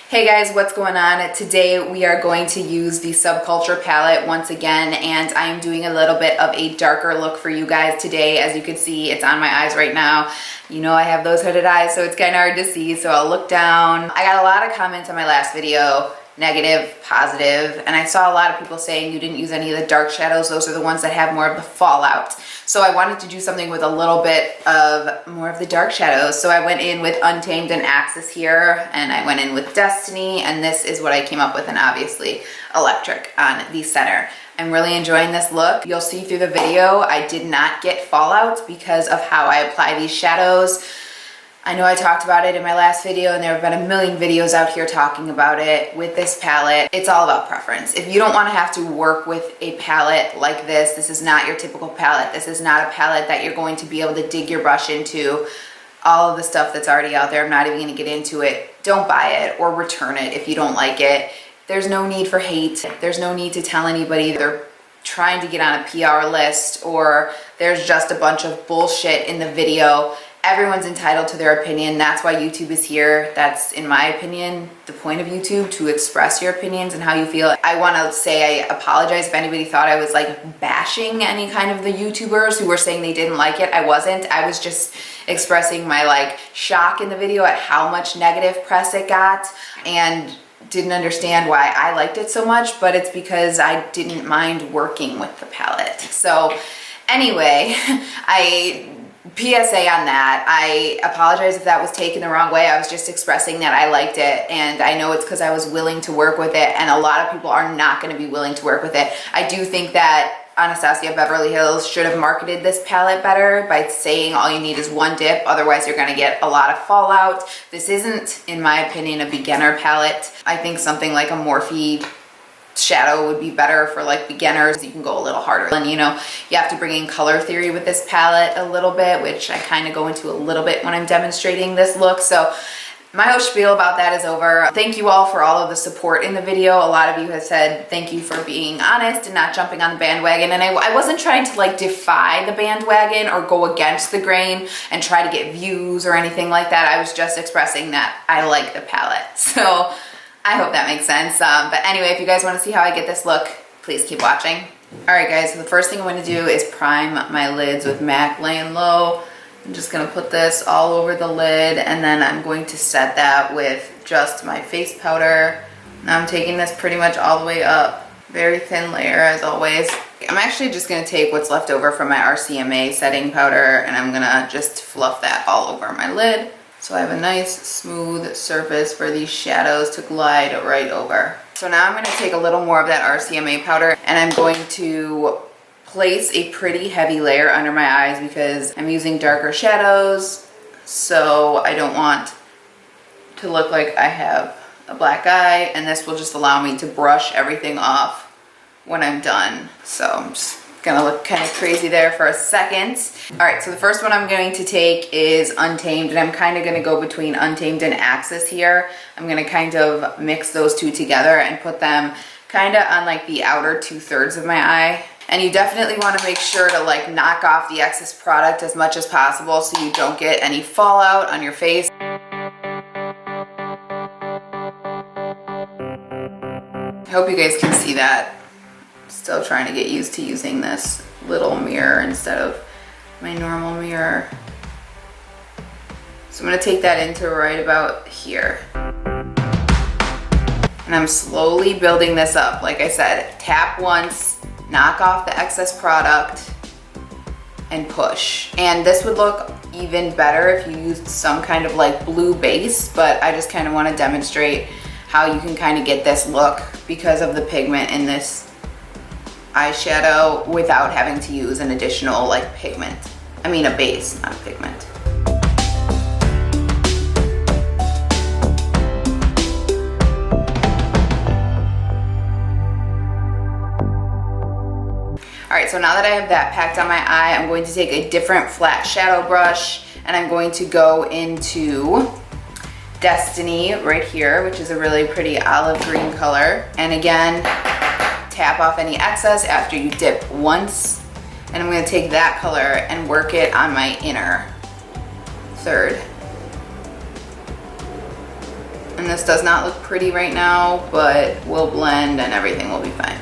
Hey guys, what's going on? Today we are going to use the Subculture palette once again, and I'm doing a little bit of a darker look for you guys today. As you can see, it's on my eyes right now. You know I have those hooded eyes, so it's kind of hard to see, so I'll look down. I got a lot of comments on my last video, negative, positive, and I saw a lot of people saying you didn't use any of the dark shadows. Those are the ones that have more of the fallout. So I wanted to do something with a little bit of more of the dark shadows. So I went in with Untamed and Axis here, and I went in with Destiny, and this is what I came up with, and obviously Electric on the center. I'm really enjoying this look. You'll see through the video, I did not get fallout because of how I apply these shadows. I know I talked about it in my last video, and there have been a million videos out here talking about it. With this palette, it's all about preference. If you don't want to have to work with a palette like this, this is not your typical palette. This is not a palette that you're going to be able to dig your brush into. All of the stuff that's already out there, I'm not even going to get into it. Don't buy it or return it if you don't like it. There's no need for hate. There's no need to tell anybody they're trying to get on a PR list or there's just a bunch of bullshit in the video. Everyone's entitled to their opinion. That's why YouTube is here. That's, in my opinion, the point of YouTube, to express your opinions and how you feel. I want to say I apologize if anybody thought I was like bashing any kind of the YouTubers who were saying they didn't like it. I wasn't. I was just expressing my like shock in the video at how much negative press it got and didn't understand why I liked it so much, but it's because I didn't mind working with the palette. So anyway, PSA on that. I apologize if that was taken the wrong way. I was just expressing that I liked it, and I know it's because I was willing to work with it, and a lot of people are not going to be willing to work with it. I do think that Anastasia Beverly Hills should have marketed this palette better by saying all you need is one dip, otherwise you're going to get a lot of fallout. This isn't, in my opinion, a beginner palette. I think something like a Morphe shadow would be better for like beginners. You can go a little harder, and you know, you have to bring in color theory with this palette a little bit, which I kind of go into a little bit when I'm demonstrating this look. So my whole spiel about that is over. Thank you all for all of the support in the video. A lot of you have said thank you for being honest and not jumping on the bandwagon, and I wasn't trying to like defy the bandwagon or go against the grain and try to get views or anything like that. I was just expressing that I like the palette. So I hope that makes sense. But anyway, if you guys want to see how I get this look, please keep watching. All right, guys, so the first thing I'm going to do is prime my lids with MAC Laying Low. I'm just going to put this all over the lid, and then I'm going to set that with just my face powder. Now I'm taking this pretty much all the way up. Very thin layer, as always. I'm actually just going to take what's left over from my RCMA setting powder, and I'm going to just fluff that all over my lid. So I have a nice smooth surface for these shadows to glide right over. So now I'm going to take a little more of that RCMA powder, and I'm going to place a pretty heavy layer under my eyes because I'm using darker shadows, so I don't want to look like I have a black eye, and this will just allow me to brush everything off when I'm done. So I'm just gonna look kind of crazy there for a second. All right, so the first one I'm going to take is Untamed, and I'm kind of gonna go between Untamed and Axis here. I'm gonna kind of mix those two together and put them kind of on like the outer 2/3 of my eye. And you definitely want to make sure to like knock off the excess product as much as possible so you don't get any fallout on your face. I hope you guys can see that. Still trying to get used to using this little mirror instead of my normal mirror. So I'm going to take that into right about here. And I'm slowly building this up. Like I said, tap once, knock off the excess product, and push. And this would look even better if you used some kind of like blue base, but I just kind of want to demonstrate how you can kind of get this look because of the pigment in this eyeshadow without having to use an additional like pigment. I mean a base, not a pigment. All right, so now that I have that packed on my eye, I'm going to take a different flat shadow brush, and I'm going to go into Destiny right here, which is a really pretty olive green color. And again, tap off any excess after you dip once, and I'm going to take that color and work it on my inner third. And this does not look pretty right now, but we'll blend and everything will be fine.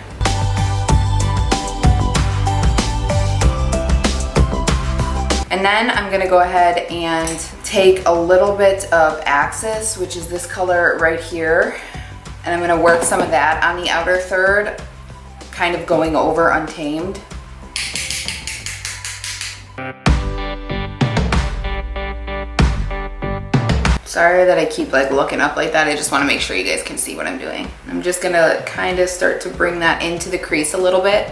And then I'm gonna go ahead and take a little bit of Axis, which is this color right here, and I'm gonna work some of that on the outer third, kind of going over Untamed. Sorry that I keep like looking up like that. I just want to make sure you guys can see what I'm doing. I'm just gonna kind of start to bring that into the crease a little bit.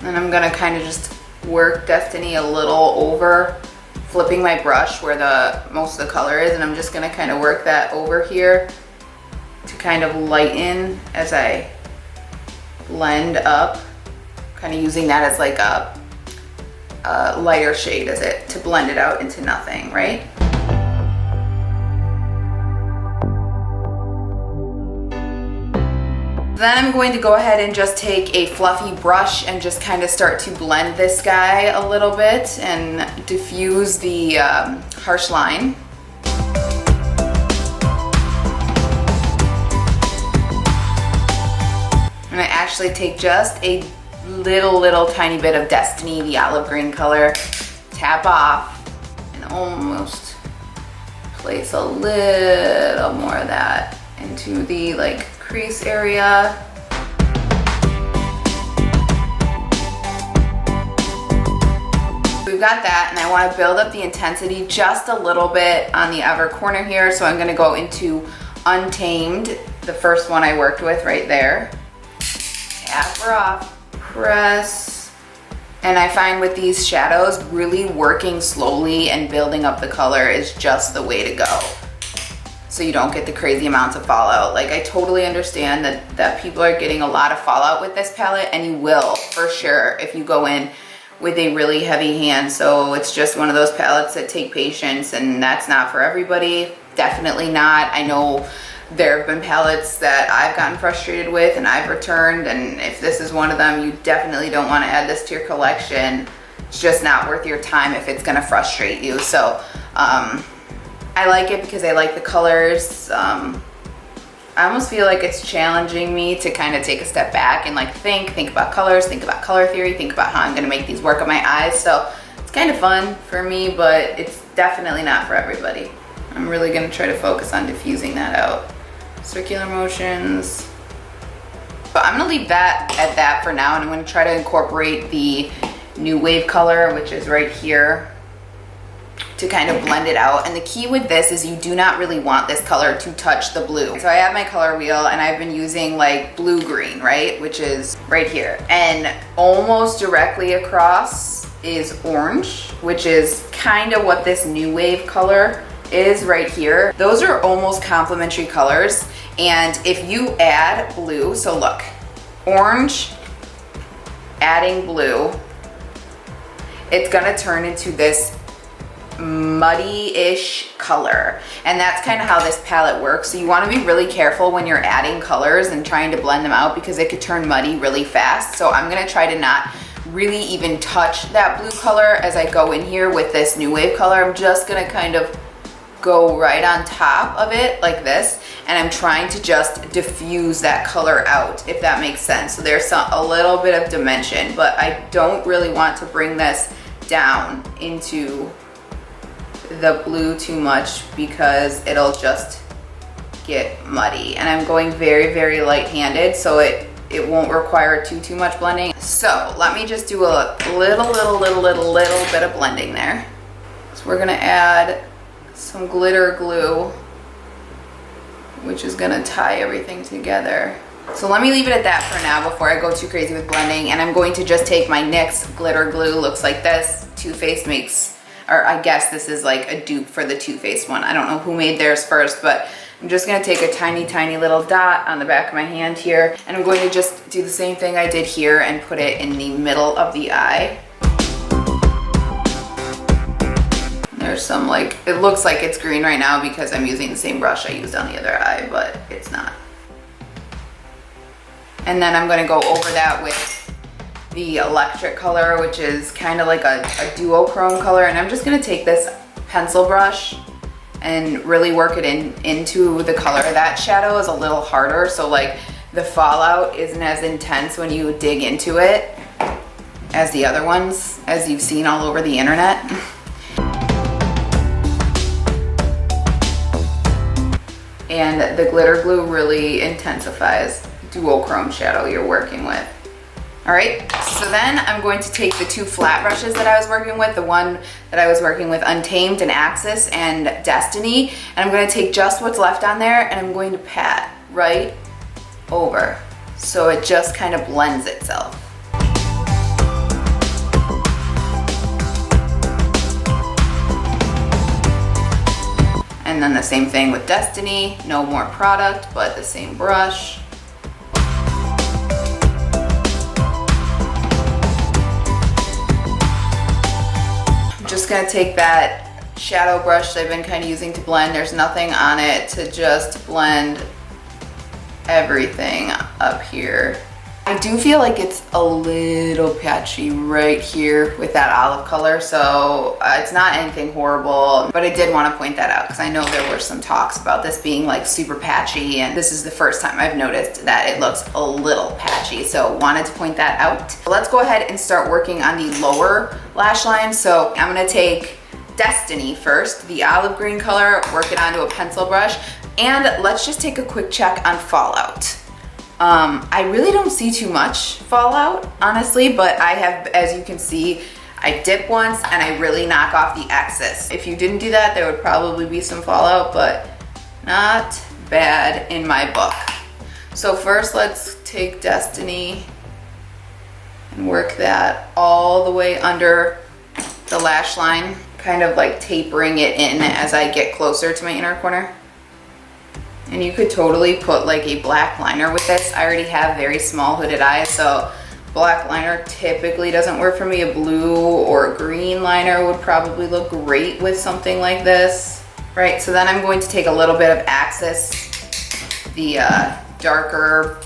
And I'm gonna kind of just work Destiny a little over, flipping my brush where most of the color is, and I'm just gonna kind of work that over here to kind of lighten as I blend up, kind of using that as like a lighter shade as it to blend it out into nothing, right? Then I'm going to go ahead and just take a fluffy brush and just kind of start to blend this guy a little bit and diffuse the harsh line. And I actually take just a little tiny bit of Destiny, the olive green color, tap off, and almost place a little more of that into the like crease area. We've got that, and I want to build up the intensity just a little bit on the outer corner here, so I'm going to go into Untamed, the first one I worked with right there. Tap her off, press, and I find with these shadows, really working slowly and building up the color is just the way to go, so you don't get the crazy amounts of fallout. Like, I totally understand that people are getting a lot of fallout with this palette, and you will for sure if you go in with a really heavy hand. So it's just one of those palettes that take patience, and that's not for everybody. Definitely not. I know there have been palettes that I've gotten frustrated with and I've returned, and if this is one of them, you definitely don't want to add this to your collection. It's just not worth your time if it's going to frustrate you. So I like it because I like the colors. I almost feel like it's challenging me to kind of take a step back and like think about colors, think about color theory, think about how I'm going to make these work on my eyes. So it's kind of fun for me, but it's definitely not for everybody. I'm really going to try to focus on diffusing that out. Circular motions. But I'm going to leave that at that for now, and I'm going to try to incorporate the New Wave color, which is right here, to kind of blend it out. And the key with this is you do not really want this color to touch the blue. So I have my color wheel, and I've been using like blue green, right, which is right here, and almost directly across is orange, which is kind of what this New Wave color is right here. Those are almost complementary colors, and if you add blue, so look, orange adding blue, it's gonna turn into this muddy-ish color, and that's kind of how this palette works. So you want to be really careful when you're adding colors and trying to blend them out, because it could turn muddy really fast. So I'm gonna try to not really even touch that blue color as I go in here with this New Wave color. I'm just gonna kind of go right on top of it like this, and I'm trying to just diffuse that color out, if that makes sense. So there's a little bit of dimension, but I don't really want to bring this down into the blue too much because it'll just get muddy. And I'm going very light-handed, so it won't require too much blending. So let me just do a little bit of blending there. So we're gonna add some glitter glue, which is gonna tie everything together. So let me leave it at that for now before I go too crazy with blending. And I'm going to just take my NYX glitter glue, looks like this. Too Faced makes, or I guess this is like a dupe for the Too Faced one. I don't know who made theirs first, but I'm just gonna take a tiny little dot on the back of my hand here, and I'm going to just do the same thing I did here and put it in the middle of the eye. There's some like, it looks like it's green right now because I'm using the same brush I used on the other eye, but it's not. And then I'm gonna go over that with the electric color, which is kind of like a duochrome color. And I'm just gonna take this pencil brush and really work it into the color. That shadow is a little harder, so like the fallout isn't as intense when you dig into it as the other ones, as you've seen all over the internet. And the glitter glue really intensifies duochrome shadow you're working with. All right, so then I'm going to take the two flat brushes that I was working with, the one that I was working with Untamed and Axis and Destiny, and I'm gonna take just what's left on there and I'm going to pat right over so it just kind of blends itself. And then the same thing with Destiny, no more product, but the same brush. Just gonna take that shadow brush that I've been kind of using to blend. There's nothing on it, to just blend everything up here. I do feel like it's a little patchy right here with that olive color, so it's not anything horrible, but I did want to point that out because I know there were some talks about this being like super patchy, and this is the first time I've noticed that it looks a little patchy, so wanted to point that out. Let's go ahead and start working on the lower lash line. So I'm going to take Destiny first, the olive green color, work it onto a pencil brush, and let's just take a quick check on fallout. I really don't see too much fallout, honestly, but I have, as you can see, I dip once and I really knock off the excess. If you didn't do that, there would probably be some fallout, but not bad in my book. So first let's take Destiny and work that all the way under the lash line, kind of like tapering it in as I get closer to my inner corner. And you could totally put like a black liner with this. I already have very small hooded eyes, so black liner typically doesn't work for me. A blue or a green liner would probably look great with something like this. Right, so then I'm going to take a little bit of Axis, the darker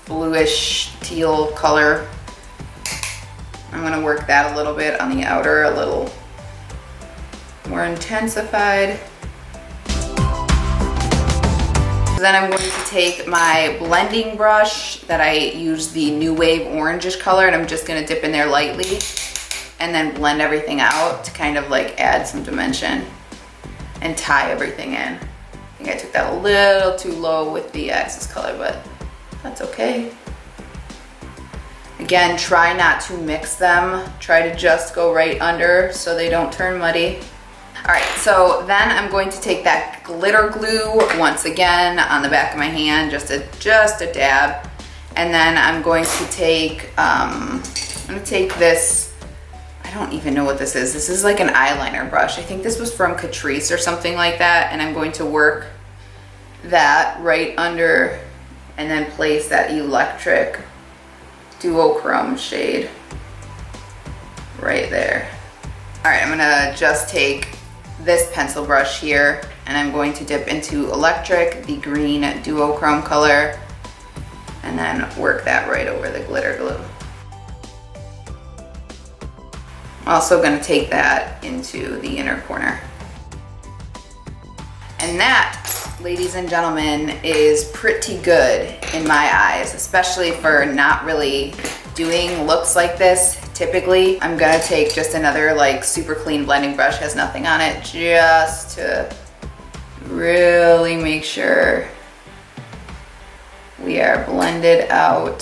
bluish teal color. I'm gonna work that a little bit on the outer, a little more intensified. Then I'm going to take my blending brush that I use, the New Wave orangish color, and I'm just going to dip in there lightly and then blend everything out to kind of like add some dimension and tie everything in. I think I took that a little too low with the Axis color, but that's okay. Again, try not to mix them. Try to just go right under so they don't turn muddy. All right, so then I'm going to take that glitter glue once again on the back of my hand, just a dab. And then I'm going to take, I'm gonna take this, I don't even know what this is. This is like an eyeliner brush. I think this was from Catrice or something like that. And I'm going to work that right under and then place that electric duochrome shade right there. All right, I'm gonna just take this pencil brush here and I'm going to dip into electric, the green duochrome color, and then work that right over the glitter glue. I'm also going to take that into the inner corner. And that, ladies and gentlemen, is pretty good in my eyes, especially for not really doing looks like this. Typically, I'm gonna take just another like super clean blending brush, has nothing on it, just to really make sure we are blended out.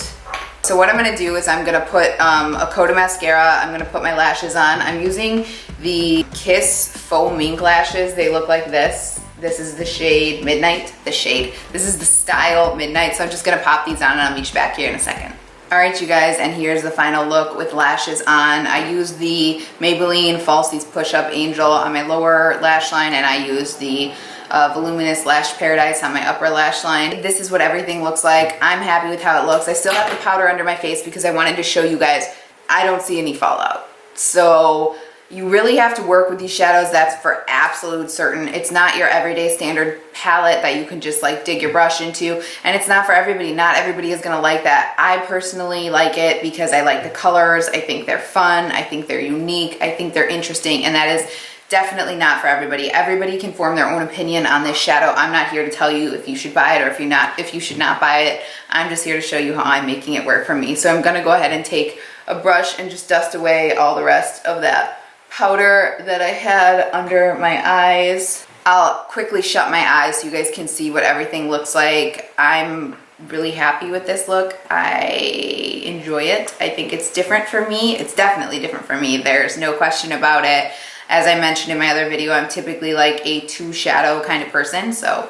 So what I'm gonna do is I'm gonna put a coat of mascara, I'm gonna put my lashes on. I'm using the Kiss Faux Mink lashes. They look like this. This is the shade Midnight, this is the style Midnight. So I'm just gonna pop these on and I'll meet you back here in a second. All right, you guys, and here's the final look with lashes on. I use the Maybelline Falsies Push-Up Angel on my lower lash line, and I use the Voluminous Lash Paradise on my upper lash line. This is what everything looks like. I'm happy with how it looks. I still have the powder under my face because I wanted to show you guys I don't see any fallout. So you really have to work with these shadows, that's for absolute certain. It's not your everyday standard palette that you can just like dig your brush into, and it's not for everybody. Not everybody is gonna like that. I personally like it because I like the colors. I think they're fun. I think they're unique. I think they're interesting, and that is definitely not for everybody. Everybody can form their own opinion on this shadow. I'm not here to tell you if you should buy it or if you should not buy it. I'm just here to show you how I'm making it work for me. So I'm gonna go ahead and take a brush and just dust away all the rest of that powder that I had under my eyes. I'll quickly shut my eyes so you guys can see what everything looks like. I'm really happy with this look. I enjoy it. I think it's different for me. It's definitely different for me. There's no question about it. As I mentioned in my other video, I'm typically like a 2 shadow kind of person, so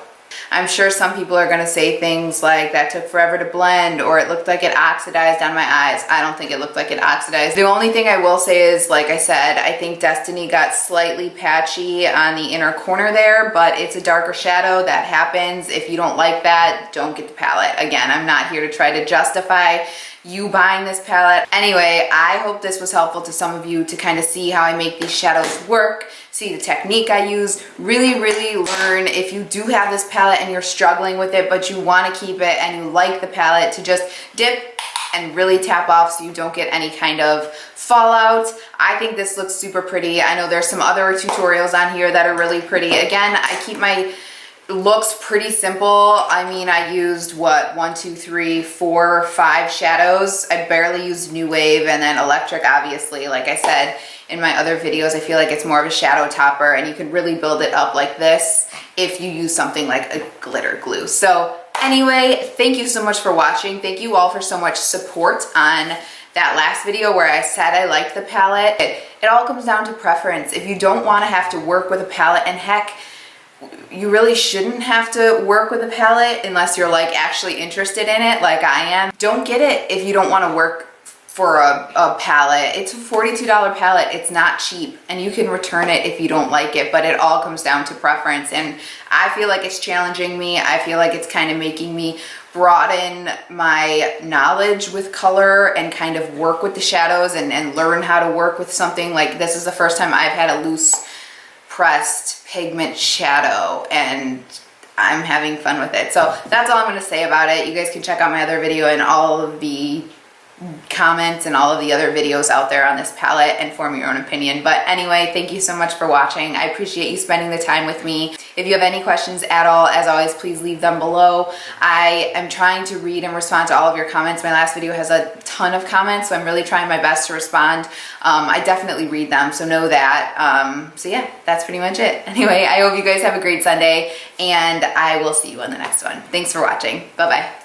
I'm sure some people are gonna say things like that took forever to blend, or it looked like it oxidized on my eyes. I don't think it looked like it oxidized. The only thing I will say is, like I said, I think Destiny got slightly patchy on the inner corner there, but it's a darker shadow. That happens. If you don't like that, don't get the palette. Again, I'm not here to try to justify you buying this palette. Anyway, I hope this was helpful to some of you to kind of see how I make these shadows work, see the technique I use, really learn if you do have this palette and you're struggling with it, but you want to keep it and you like the palette, to just dip and really tap off so you don't get any kind of fallout. I think this looks super pretty. I know there's some other tutorials on here that are really pretty. Again, I keep my looks pretty simple. I mean, I used what, 1, 2, 3, 4, 5 shadows. I barely used New Wave, and then Electric, obviously. Like I said in my other videos, I feel like it's more of a shadow topper, and you can really build it up like this if you use something like a glitter glue. So anyway, thank you so much for watching. Thank you all for so much support on that last video where I said I liked the palette. It all comes down to preference. If you don't want to have to work with a palette, and heck, you really shouldn't have to work with a palette unless you're like actually interested in it like I am. Don't get it if you don't want to work for a palette. It's a $42 palette. It's not cheap, and you can return it if you don't like it, but it all comes down to preference, and I feel like it's challenging me. I feel like it's kind of making me broaden my knowledge with color and kind of work with the shadows and learn how to work with something. Like, this is the first time I've had a loose pressed pigment shadow, and I'm having fun with it. So that's all I'm going to say about it. You guys can check out my other video and all of the comments and all of the other videos out there on this palette and form your own opinion. But anyway, thank you so much for watching. I appreciate you spending the time with me. If you have any questions at all, as always, please leave them below. I am trying to read and respond to all of your comments. My last video has a ton of comments, so I'm really trying my best to respond. I definitely read them, so know that. So yeah, that's pretty much it. Anyway, I hope you guys have a great Sunday, and I will see you on the next one. Thanks for watching. Bye-bye.